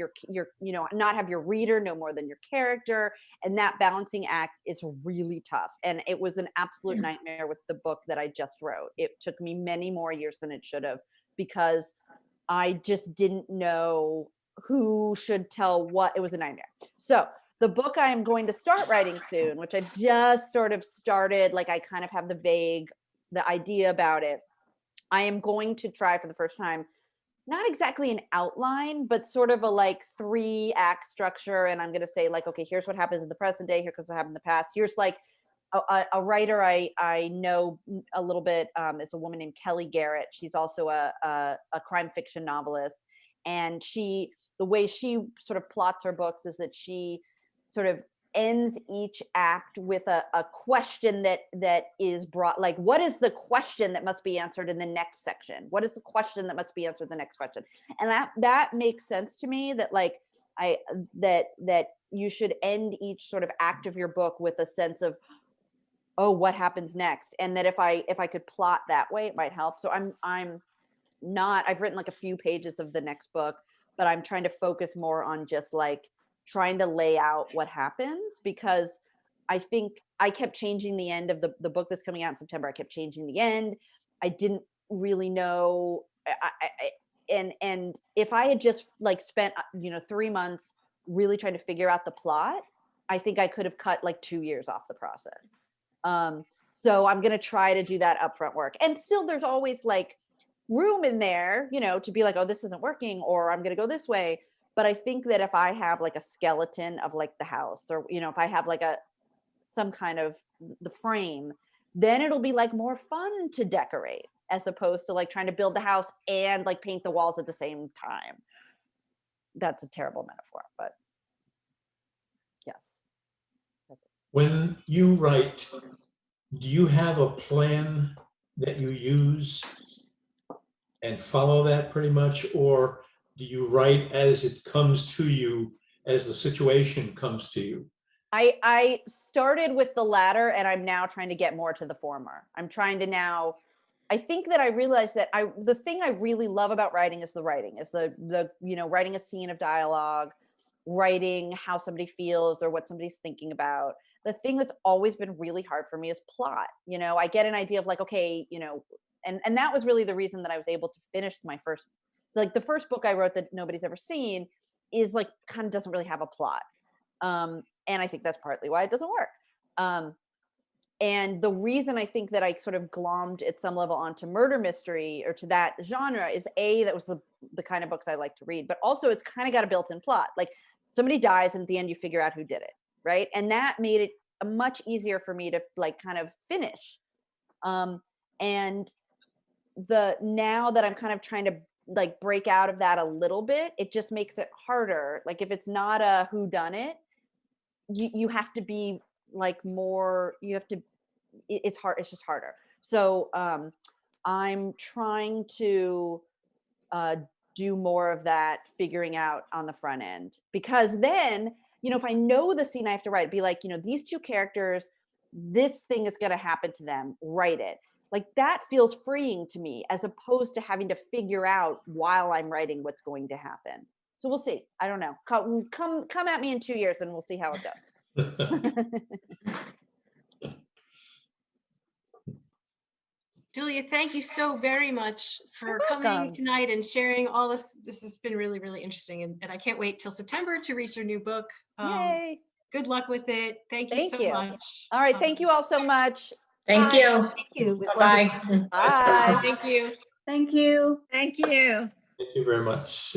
Speaker 2: not have your reader know more than your character. And that balancing act is really tough. And it was an absolute nightmare with the book that I just wrote. It took me many more years than it should have because I just didn't know who should tell what. It was a nightmare. So the book I am going to start writing soon, which I just sort of started, like I kind of have the idea about it. I am going to try for the first time, not exactly an outline, but sort of a like 3-act structure. And I'm going to say like, okay, here's what happens in the present day. Here comes what happened in the past. Here's like a writer I know a little bit is a woman named Kelly Garrett. She's also a crime fiction novelist. And the way she sort of plots her books is that she sort of ends each act with a question that is brought, like, what is the question that must be answered in the next section? What is the question that must be answered in the next question? And that makes sense to me, that like that you should end each sort of act of your book with a sense of, oh, what happens next? And that if I could plot that way, it might help. So I've written like a few pages of the next book, but I'm trying to focus more on just like trying to lay out what happens, because I think I kept changing the end of the book that's coming out in September. I kept changing the end. I didn't really know. And if I had just like spent, 3 months really trying to figure out the plot, I think I could have cut like 2 years off the process. So I'm going to try to do that upfront work. And still there's always like room in there, to be like, oh, this isn't working, or I'm going to go this way. But I think that if I have like a skeleton of like the house, or, if I have like some kind of the frame, then it'll be like more fun to decorate, as opposed to like trying to build the house and like paint the walls at the same time. That's a terrible metaphor, but yes.
Speaker 3: When you write, do you have a plan that you use and follow that pretty much, or do you write as it comes to you, as the situation comes to you?
Speaker 2: I started with the latter, and I'm now trying to get more to the former. I'm trying to now, I think that I realized that the thing I really love about writing is the writing, is the writing a scene of dialogue, writing how somebody feels or what somebody's thinking about. The thing that's always been really hard for me is plot. I get an idea of like, okay, and that was really the reason that I was able to finish my first, like the first book I wrote that nobody's ever seen is like kind of doesn't really have a plot. And I think that's partly why it doesn't work. And the reason I think that I sort of glommed at some level onto murder mystery or to that genre is that was the kind of books I like to read, but also it's kind of got a built-in plot. Like somebody dies and at the end you figure out who did it, right? And that made it much easier for me to like kind of finish. And now that I'm kind of trying to like break out of that a little bit, it just makes it harder. Like if it's not a whodunit, you have to be like more, it's hard, it's just harder. So I'm trying to do more of that figuring out on the front end, because then, if I know the scene I have to write, be like, these 2 characters, this thing is going to happen to them, write it. Like that feels freeing to me, as opposed to having to figure out while I'm writing what's going to happen. So we'll see. I don't know. Come at me in 2 years and we'll see how it goes.
Speaker 1: Julia, thank you so very much for coming tonight and sharing all this. This has been really, really interesting. And I can't wait till September to read your new book.
Speaker 2: Yay.
Speaker 1: Good luck with it. Thank you so much.
Speaker 2: All right. Thank you all so much.
Speaker 8: Thank you.
Speaker 2: Thank you.
Speaker 8: Bye-bye.
Speaker 2: Bye.
Speaker 1: Thank you.
Speaker 9: Thank you.
Speaker 10: Thank you.
Speaker 3: Thank you very much.